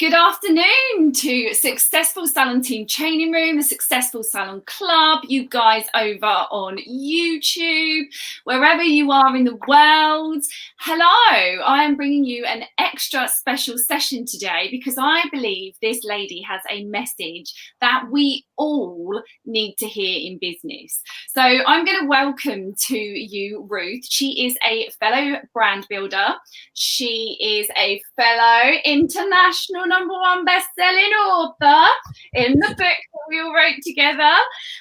Good afternoon to Successful Salon Team Training Room, the Successful Salon Club, you guys over on YouTube, wherever you are in the world. Hello, I am bringing you an extra special session today because I believe this lady has a message that we all need to hear in business. So I'm going to welcome to you Ruth. She is a fellow brand builder. She is a fellow international #1 best-selling author in the book that we all wrote together,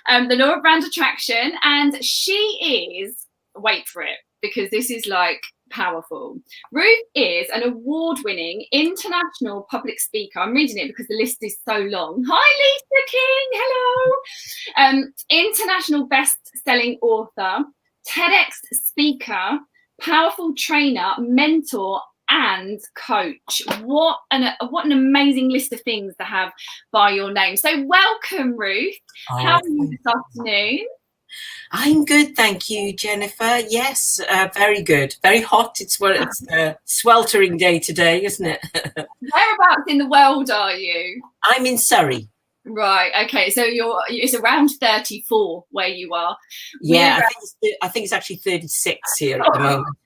The Law of Brand Attraction. And she is, wait for it, because this is like powerful. Ruth is an award-winning international public speaker. I'm reading it because the list is so long. Hi, Lisa King. Hello. International best-selling author, TEDx speaker, powerful trainer, mentor, and coach. What an amazing list of things to have by your name. So welcome, Ruth. How are you this afternoon? I'm good, thank you, Jennifer. Yes, very good. Very hot. It's a sweltering day today, isn't it? Whereabouts in the world are you? I'm in Surrey. Right. Okay. So it's around 34 where you are. Yeah, I think it's actually 36 here at the moment.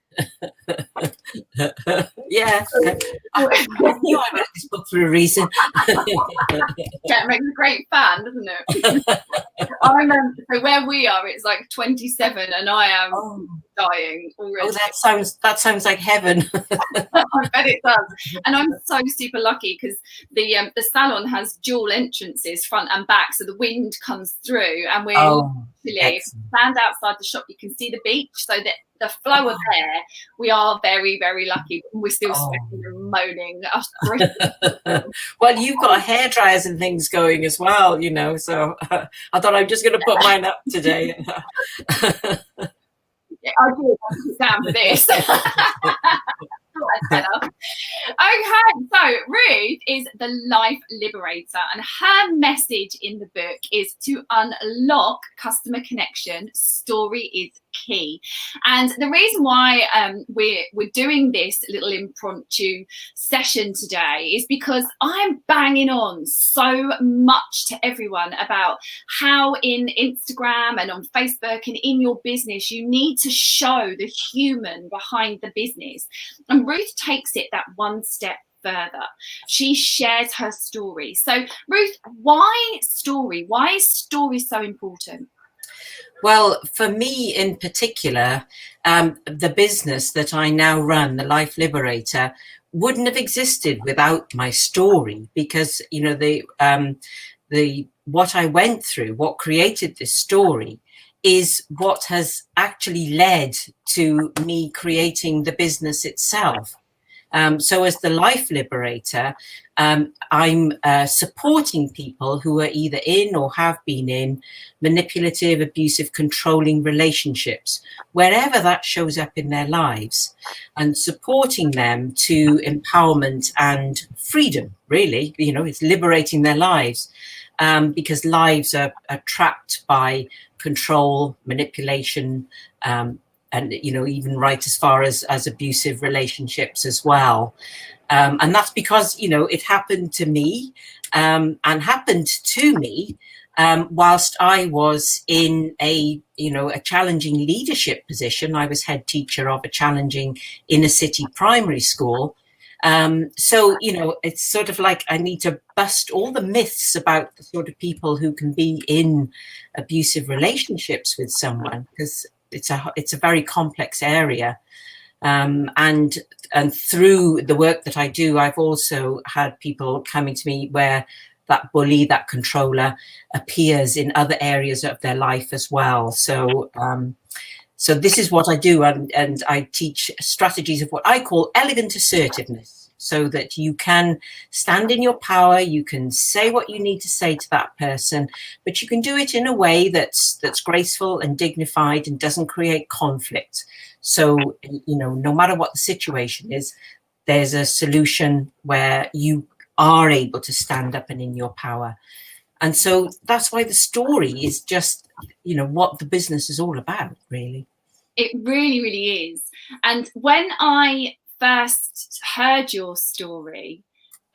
Yeah, I knew I wrote this book for a reason. That makes a great fan, doesn't it? I remember, so where we are, it's like 27, and I am dying already. Oh, that sounds like heaven. I bet it does. And I'm so super lucky because the salon has dual entrances, front and back, so the wind comes through, and we're literally stand outside the shop. You can see the beach, so that the flow of air, we are very, very lucky. We're still sweating and moaning. Well, you've got hairdryers and things going as well, you know, so I thought I'm just going to put mine up today. Yeah, I do. I'll sit down for this. Okay, so Ruth is the Life Liberator, and her message in the book is to unlock customer connection. Story is key. And the reason why we're doing this little impromptu session today is because I'm banging on so much to everyone about how in Instagram and on Facebook and in your business you need to show the human behind the business. And Ruth takes it that one step further. She shares her story. So Ruth, why story? Why is story so important? Well, for me in particular, the business that I now run, the Life Liberator, wouldn't have existed without my story, because you know the what I went through, what created this story, is what has actually led to me creating the business itself. So as the Life Liberator, I'm supporting people who are either in or have been in manipulative, abusive, controlling relationships, wherever that shows up in their lives, and supporting them to empowerment and freedom, really. You know, it's liberating their lives, because lives are trapped by control, manipulation, and you know, even right as far as abusive relationships as well. And that's because, you know, it happened to me, and happened to me whilst I was in a challenging leadership position. I was head teacher of a challenging inner city primary school. So, you know, it's sort of like I need to bust all the myths about the sort of people who can be in abusive relationships with someone, because it's a very complex area. And through the work that I do, I've also had people coming to me where that bully, that controller, appears in other areas of their life as well. So so this is what I do, and I teach strategies of what I call elegant assertiveness, so that you can stand in your power, you can say what you need to say to that person, but you can do it in a way that's graceful and dignified and doesn't create conflict. So, you know, no matter what the situation is, there's a solution where you are able to stand up and in your power. And so that's why the story is just, you know, what the business is all about, really. It really, really is. And when I first heard your story,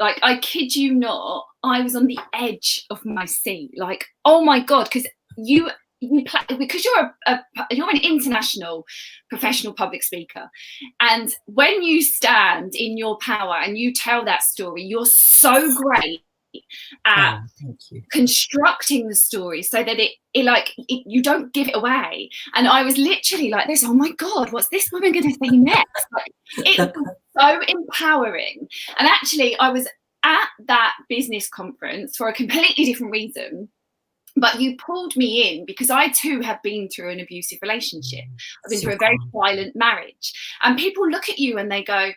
Like, I kid you not, I was on the edge of my seat. Like, oh my God, because because you're an international professional public speaker, and when you stand in your power and you tell that story, you're so great at constructing the story so that you don't give it away. And I was literally like this, oh my God, what's this woman going to say next? Like, it was so empowering. And actually, I was at that business conference for a completely different reason. But you pulled me in because I too have been through an abusive relationship. I've been through a very violent marriage. And people look at you and they go,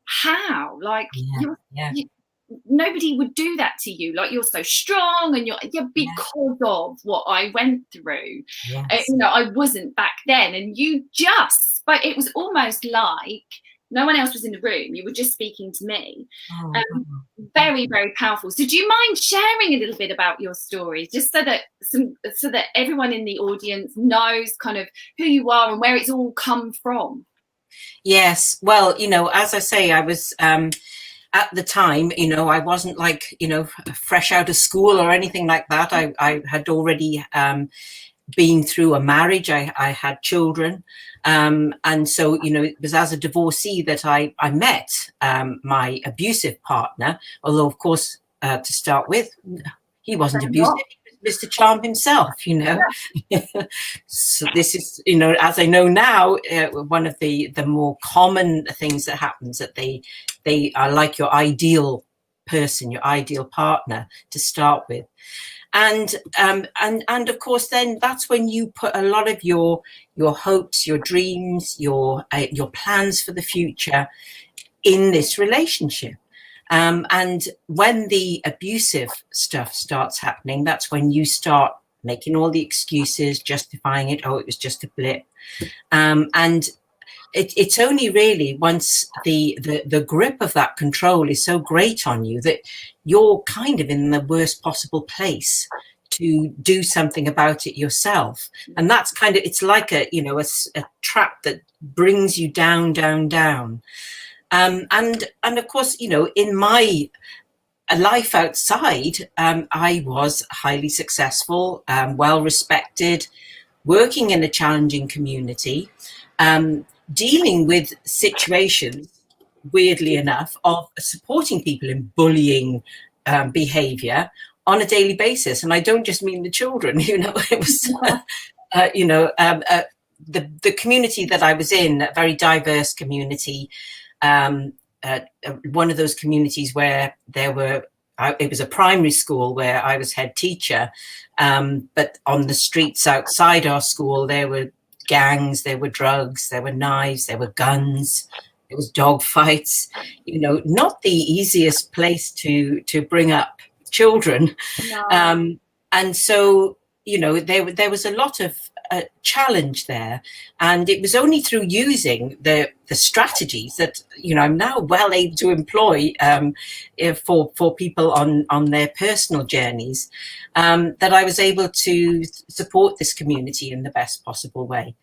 how? Like, nobody would do that to you. Like, you're so strong, and you're because of what I went through. I wasn't back then. And but it was almost like no one else was in the room. You were just speaking to me. Very, very powerful. So do you mind sharing a little bit about your stories, just so that everyone in the audience knows kind of who you are and where it's all come from? Yes. Well, as I say, I was at the time, I wasn't like, fresh out of school or anything like that. I had already been through a marriage. I had children. And so, it was as a divorcee that I met my abusive partner, although, of course, to start with, he wasn't abusive. He was Mr. Charm himself, So this is, as I know now, one of the more common things that happens, that they are like your ideal person, your ideal partner to start with. And of course, then that's when you put a lot of your hopes, your dreams, your plans for the future in this relationship. And when the abusive stuff starts happening, that's when you start making all the excuses, justifying it. Oh, it was just a blip. And it's only really once the grip of that control is so great on you that you're kind of in the worst possible place to do something about it yourself. And that's kind of, it's like a trap that brings you down, down, down. And of course, in my life outside, I was highly successful, well respected, working in a challenging community, dealing with situations, weirdly enough, of supporting people in bullying behavior on a daily basis. And I don't just mean the children, it was, the community that I was in, a very diverse community, one of those communities where it was a primary school where I was head teacher, but on the streets outside our school, there were gangs, there were drugs, there were knives, there were guns, there was dog fights, not the easiest place to bring up children. No. And so, there was a lot of challenge there. And it was only through using the strategies that, I'm now well able to employ for people on their personal journeys, that I was able to support this community in the best possible way.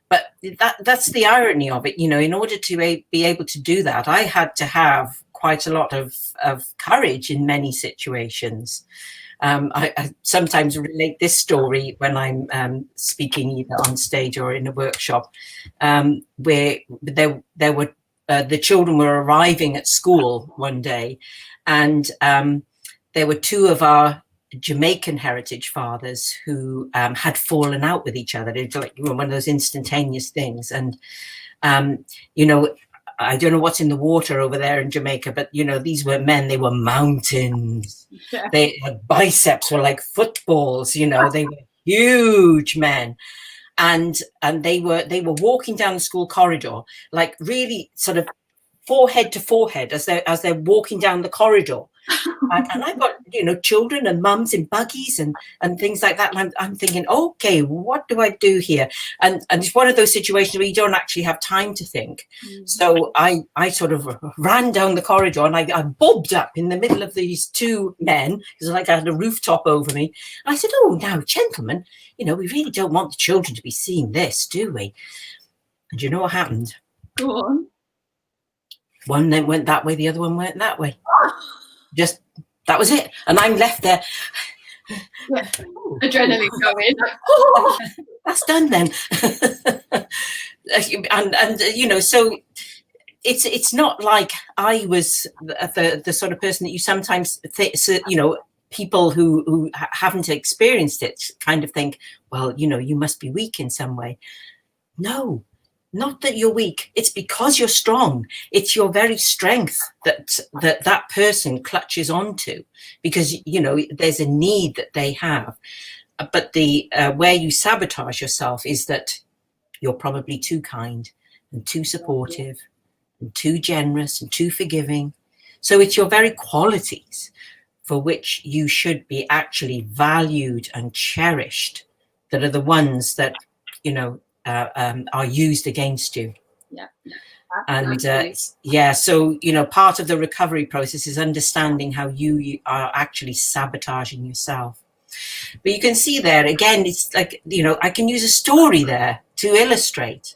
But that's the irony of it. In order to be able to do that, I had to have quite a lot of courage in many situations. I sometimes relate this story when I'm speaking either on stage or in a workshop, where there were the children were arriving at school one day, and there were two of our Jamaican heritage fathers who had fallen out with each other. It's like one of those instantaneous things, and I don't know what's in the water over there in Jamaica, but these were men. They were mountains. Yeah. They had biceps were like footballs. They were huge men, and they were walking down the school corridor, like really sort of forehead to forehead as they're walking down the corridor. And I've got children and mums in buggies and things like that, and I'm thinking, okay, what do I do here? And it's one of those situations where you don't actually have time to think. So I sort of ran down the corridor, and I bobbed up in the middle of these two men, because like I had a rooftop over me. And I said, oh, now, gentlemen, we really don't want the children to be seeing this, do we? And you know what happened? Go on. One then went that way, the other one went that way. just, that was it. And I'm left there. Yeah. Adrenaline going. Oh. That's done then. and you know, so it's not like I was the sort of person that you sometimes you know, people who haven't experienced it kind of think, well, you know, you must be weak in some way. No, not that you're weak. It's because you're strong. It's your very strength that person clutches onto, because, you know, there's a need that they have. But the where you sabotage yourself is that you're probably too kind and too supportive and too generous and too forgiving. So it's your very qualities for which you should be actually valued and cherished that are the ones that, you know, are used against you. Yeah. And yeah, so, you know, part of the recovery process is understanding how you are actually sabotaging yourself. But you can see there again, it's like, you know, I can use a story there to illustrate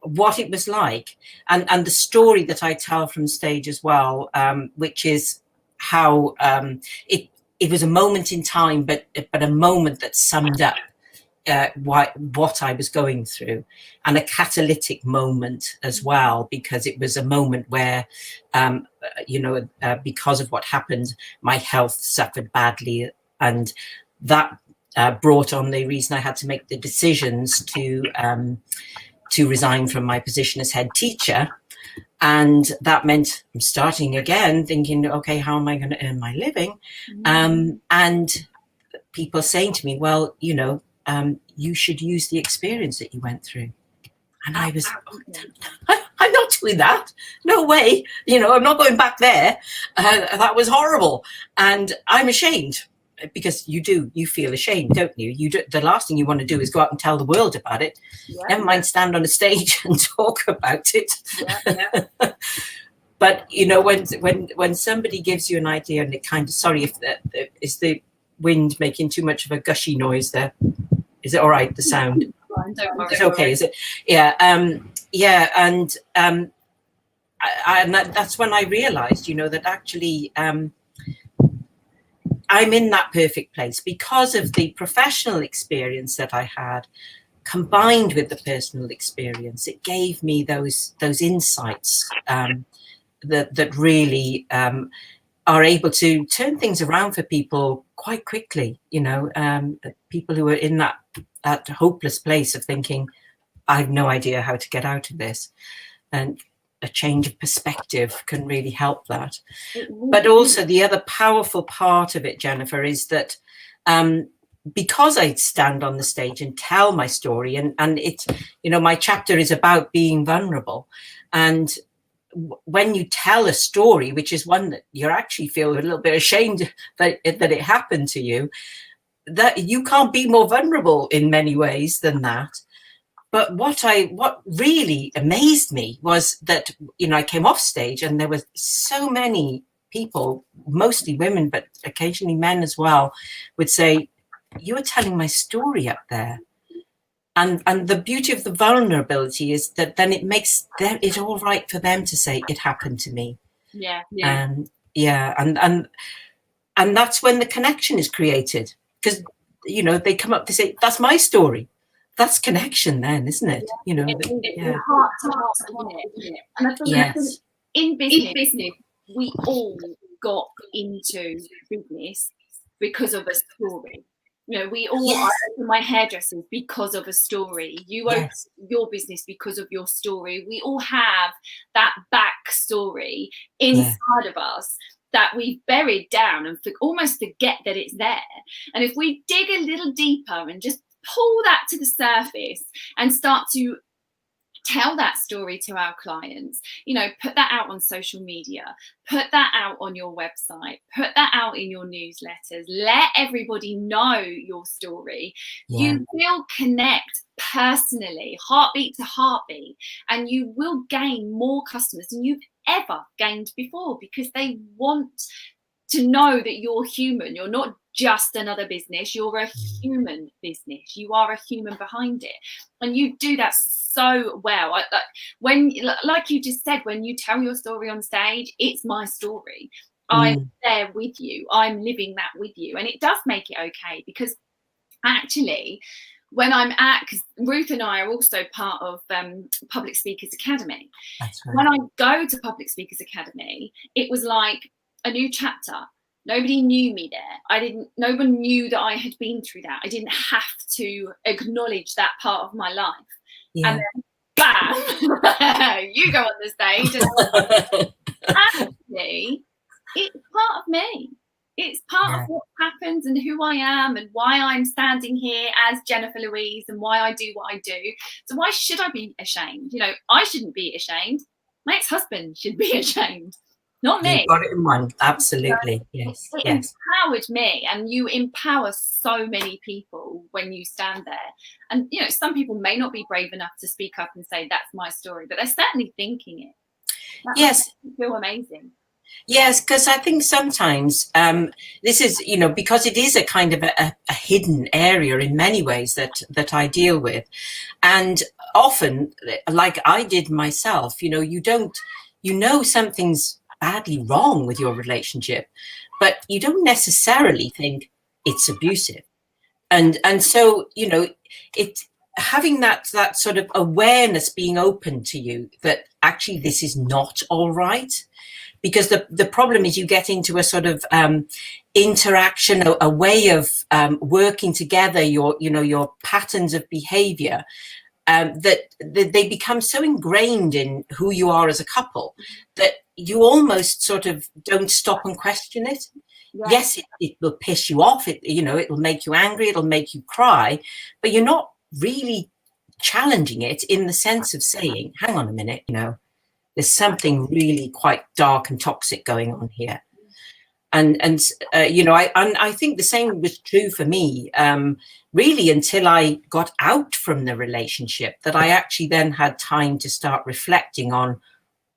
what it was like, and the story that I tell from stage as well, which is how it was a moment in time, but a moment that summed up what I was going through, and a catalytic moment as well, because it was a moment where, you know, because of what happened, my health suffered badly, and that brought on the reason I had to make the decisions to resign from my position as head teacher. And that meant I'm starting again, thinking, okay, how am I going to earn my living? And people saying to me, well, you know, you should use the experience that you went through. And I was, I'm not doing that. No way. You know, I'm not going back there. That was horrible. And I'm ashamed, because you feel ashamed, don't you? The last thing you want to do is go out and tell the world about it. Yeah. Never mind stand on a stage and talk about it. Yeah. But, you know, when somebody gives you an idea, and it kind of, sorry if is the wind making too much of a gushy noise there? Is it all right, the sound? It's okay, is it? Yeah. Yeah. And that's when I realized, you know, that actually I'm in that perfect place because of the professional experience that I had, combined with the personal experience. It gave me those insights that really are able to turn things around for people quite quickly. You know, people who are in that hopeless place of thinking, I have no idea how to get out of this. And a change of perspective can really help that. But also the other powerful part of it, Jennifer, is that because I stand on the stage and tell my story, and it's, you know, my chapter is about being vulnerable. And when you tell a story, which is one that you actually feel a little bit ashamed that it happened to you, that you can't be more vulnerable in many ways than that. But what really amazed me was that, you know, I came off stage and there were so many people, mostly women, but occasionally men as well, would say, you were telling my story up there. And the beauty of the vulnerability is that then it makes it all right for them to say it happened to me. Yeah. Yeah. And that's when the connection is created, because, you know, they come up to say, that's my story. That's connection then, isn't it? You know, it's heart to heart, isn't it? And I think in business, we all got into business because of a story. You know, we all I opened my hairdressers because of a story. You opened your business because of your story. We all have that backstory inside of us that we've buried down and almost forget that it's there. And if we dig a little deeper and just pull that to the surface and start to tell that story to our clients, you know, put that out on social media, put that out on your website, put that out in your newsletters, let everybody know your story. You will connect personally, heartbeat to heartbeat, and you will gain more customers than you've ever gained before, because they want to know that you're human. You're not just another business. You're a human business. You are a human behind it. And you do that so well. When, like you just said, when you tell your story on stage, it's my story. I'm there with you. I'm living that with you. And it does make it okay, because actually, when I'm because Ruth and I are also part of Public Speakers Academy. That's right. When I go to Public Speakers Academy, it was like a new chapter. Nobody knew me there. No one knew that I had been through that. I didn't have to acknowledge that part of my life. Yeah. And then, bam, you go on the stage. And actually, it's part of me. It's part of what happens and who I am and why I'm standing here as Jennifer Louise and why I do what I do. So why should I be ashamed? You know, I shouldn't be ashamed. My ex-husband should be ashamed, not me. You got it in one. Absolutely. Yes. It yes. empowered me, and you empower so many people when you stand there. And, you know, some people may not be brave enough to speak up and say, that's my story, but they're certainly thinking it. That yes. makes me feel amazing. Yes, because I think sometimes this is, you know, because it is a kind of a hidden area in many ways that I deal with. And often, like I did myself, you know, you know something's badly wrong with your relationship, but you don't necessarily think it's abusive. And so, you know, having that sort of awareness being open to you that actually this is not all right. Because the problem is you get into a sort of interaction, a way of working together, your patterns of behavior, that they become so ingrained in who you are as a couple that you almost sort of don't stop and question it. Yes, it will piss you off. It'll make you angry. It'll make you cry, but you're not really challenging it in the sense of saying, hang on a minute, you know, there's something really quite dark and toxic going on here. And you know, I think the same was true for me, really, until I got out from the relationship, that I actually then had time to start reflecting on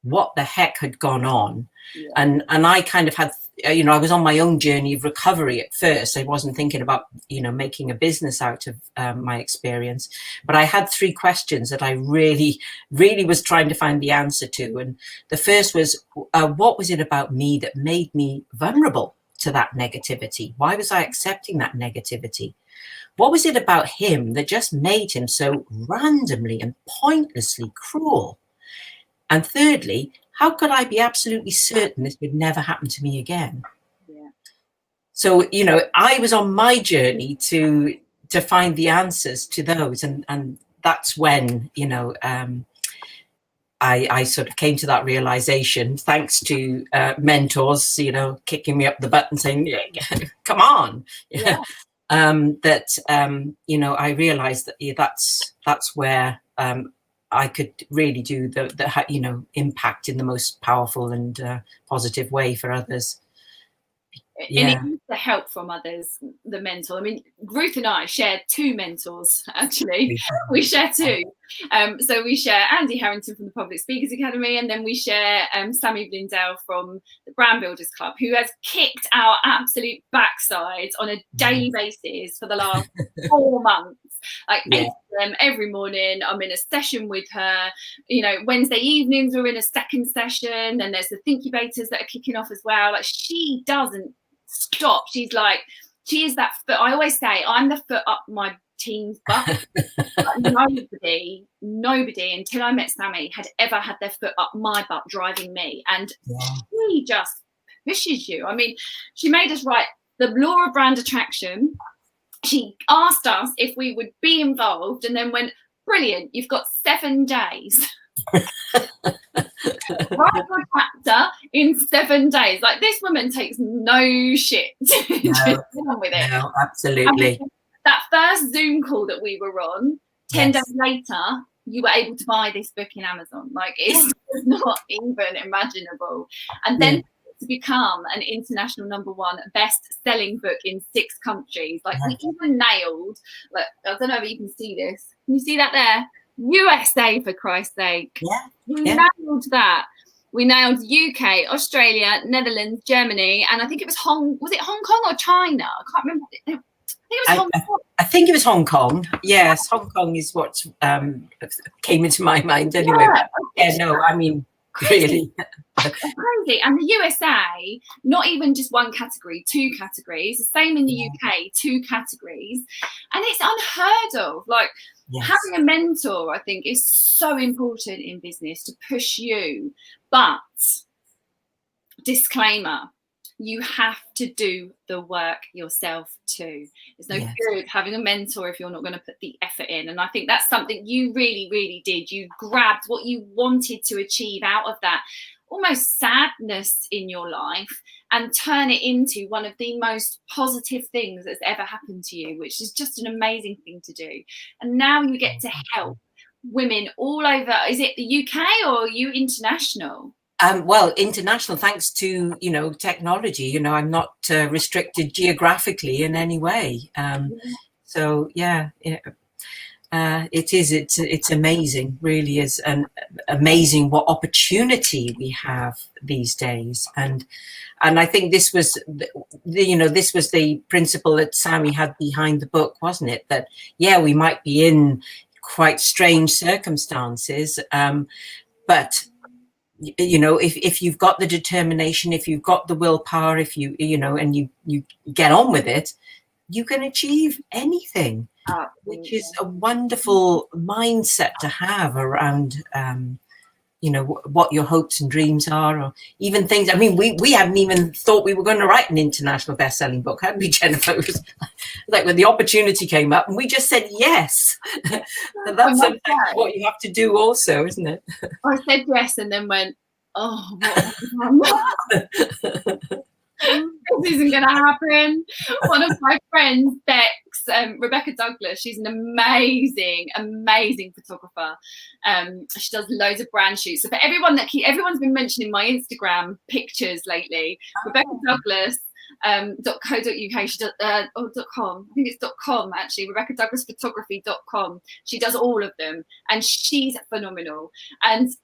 what the heck had gone on. Yeah. And I kind of had, you know, I was on my own journey of recovery at first. I wasn't thinking about, you know, making a business out of my experience, but I had 3 questions that I really, really was trying to find the answer to. And the first was, what was it about me that made me vulnerable to that negativity? Why was I accepting that negativity? What was it about him that just made him so randomly and pointlessly cruel? And thirdly, how could I be absolutely certain this would never happen to me again? Yeah. So, you know, I was on my journey to find the answers to those. And that's when, you know, I sort of came to that realization, thanks to mentors, you know, kicking me up the butt and saying, come on. Yeah. You know, I realized that that's where I could really do the you know, impact in the most powerful and positive way for others. Yeah. And it needs the help from others, the mentor. I mean, Ruth and I share 2 mentors, actually. We share 2. So we share Andy Harrington from the Public Speakers Academy, and then we share Sammy Blindell from the Brand Builders Club, who has kicked our absolute backsides on a daily basis for the last 4 months. Like 8 p.m. every morning, I'm in a session with her. You know, Wednesday evenings we're in a second session, and there's the Thinkubators that are kicking off as well. Like, she doesn't stop. She is that foot. I always say I'm the foot up my team's butt. Nobody until I met Sammy had ever had their foot up my butt driving me, and she just pushes you. I mean, she made us write the law of brand attraction. She asked us if we would be involved, and then went, brilliant, you've got 7 days. Write your chapter in 7 days. Like, this woman takes no shit. No, with it. No, absolutely. And that first Zoom call that we were on, 10 days later, you were able to buy this book in Amazon. Like, it's not even imaginable. And then to become an international #1 best-selling book in 6 countries. Like, we even nailed, like, I don't know if you can see this. Can you see that there? USA, for Christ's sake. We nailed that. We nailed UK, Australia, Netherlands, Germany, and I think it was Hong Kong or China? I can't remember. I think it was Hong Kong. Yes, Hong Kong is what came into my mind anyway. I mean, Really. Crazy. And the USA, not even just one category, 2 categories. The same in the UK, 2 categories. And it's unheard of. Like, having a mentor, I think, is so important in business to push you. But, disclaimer, you have to do the work yourself too. It's no good having a mentor if you're not going to put the effort in. And I think that's something you really, really did. You grabbed what you wanted to achieve out of that almost sadness in your life and turn it into one of the most positive things that's ever happened to you, which is just an amazing thing to do. And now you get to help women all over. Is it the UK or are you international? Well, international, thanks to, you know, technology. You know, I'm not restricted geographically in any way. So yeah, it's amazing, really is amazing what opportunity we have these days. And I think this was this was the principle that Sammy had behind the book, wasn't it? That we might be in quite strange circumstances, but you know, if you've got the determination, if you've got the willpower, if you get on with it, you can achieve anything. Which is a wonderful mindset to have around what your hopes and dreams are, or even things. I mean, we hadn't even thought we were going to write an international best-selling book, hadn't we, Jennifer? It was like when the opportunity came up and we just said yes. That's sometimes what you have to do also, isn't it? I said yes and then went, oh, what? This isn't going to happen. One of my friends, Bex, Rebecca Douglas, she's an amazing photographer. She does loads of brand shoots. So for everyone's been mentioning my Instagram pictures lately. Rebecca Douglas .co.uk, she does .com, I think it's .com actually, RebeccaDouglasPhotography.com. She does all of them and she's phenomenal. And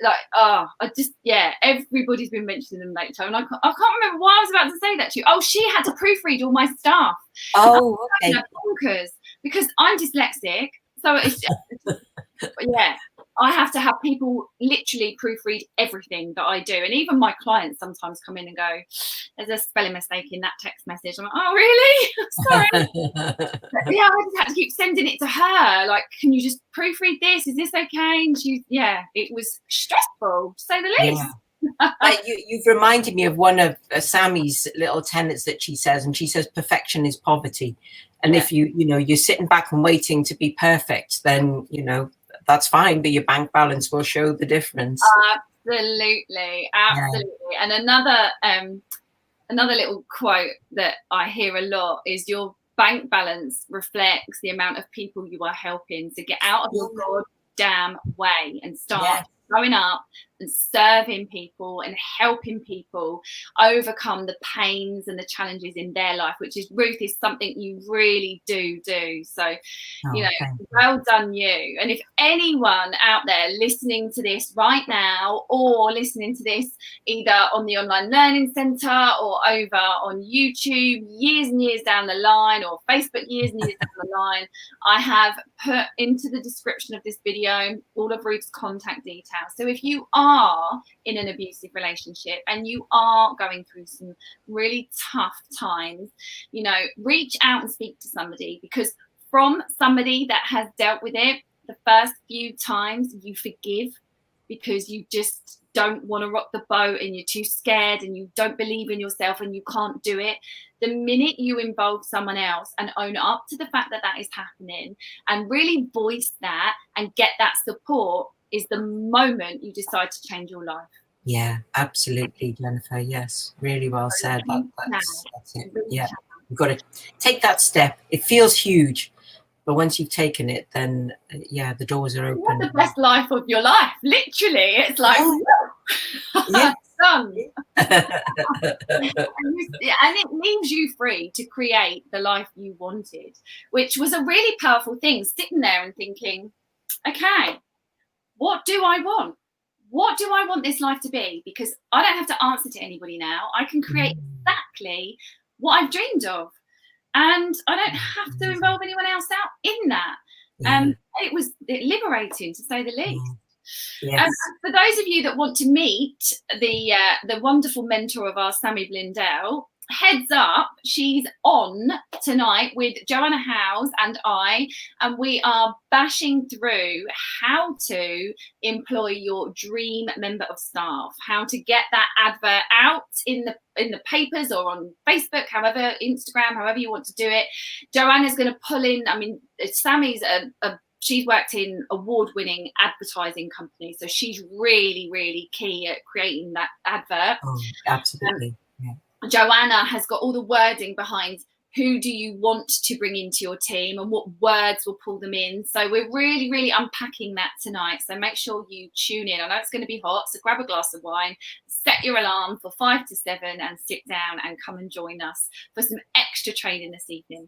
everybody's been mentioning them later and I can't remember why I was about to say that to you. Oh, she had to proofread all my stuff. Oh, okay. Bonkers, because I'm dyslexic, so it's I have to have people literally proofread everything that I do. And even my clients sometimes come in and go, there's a spelling mistake in that text message. I'm like, oh, really? Sorry. I just had to keep sending it to her. Like, can you just proofread this? Is this okay? And it was stressful, to say the least. You've reminded me of one of Sammy's little tenets that she says, and she says perfection is poverty. And if you're sitting back and waiting to be perfect, then that's fine, but your bank balance will show the difference. Absolutely. And another little quote that I hear a lot is, your bank balance reflects the amount of people you are helping. So get out of your goddamn way and start growing up and serving people and helping people overcome the pains and the challenges in their life, which is, Ruth, is something you really do. So, well done you. And if anyone out there listening to this right now, or listening to this either on the Online Learning Centre or over on YouTube years and years down the line, or Facebook years and years down the line, I have put into the description of this video all of Ruth's contact details. So if you are in an abusive relationship and you are going through some really tough times, reach out and speak to somebody, because from somebody that has dealt with it, the first few times you forgive because you just don't want to rock the boat and you're too scared and you don't believe in yourself and you can't do it. The minute you involve someone else and own up to the fact that that is happening and really voice that and get that support, is the moment you decide to change your life. Yeah, absolutely, Jennifer. Yes, really well said. That's it. Yeah, you've got to take that step. It feels huge, but once you've taken it, then the doors are open. That's the best life of your life, literally. It's like, done. And it leaves you free to create the life you wanted, which was a really powerful thing, sitting there and thinking, okay, what do I want? What do I want this life to be? Because I don't have to answer to anybody now. I can create exactly what I've dreamed of. And I don't have to involve anyone else out in that. It was liberating, to say the least. Yes. For those of you that want to meet the wonderful mentor of our Sammy Blindell, heads up, she's on tonight with Joanna Howes and I, and we are bashing through how to employ your dream member of staff, how to get that advert out in the papers or on Facebook, however, Instagram, however you want to do it. Joanna's going to pull in, I mean, Sammy's she's worked in award-winning advertising companies, so she's really, really key at creating that advert. Oh, absolutely. Joanna has got all the wording behind who do you want to bring into your team and what words will pull them in. So we're really, really unpacking that tonight. So make sure you tune in. I know it's going to be hot, so grab a glass of wine, set your alarm for 5 to 7 and sit down and come and join us for some extra training this evening.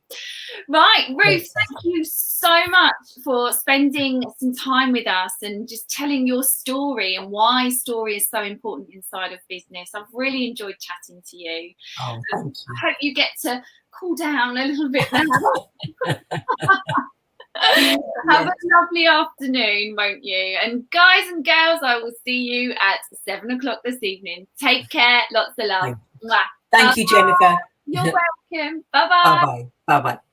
Right, Ruth, thank you so much for spending some time with us and just telling your story and why story is so important inside of business. I've really enjoyed chatting to you. Oh, thank you. I hope you get to cool down a little bit now. Have a lovely afternoon, won't you? And guys and girls, I will see you at 7 o'clock this evening. Take care. Lots of love. Thank you, Jennifer. You're welcome. Bye-bye. Bye-bye. Bye-bye.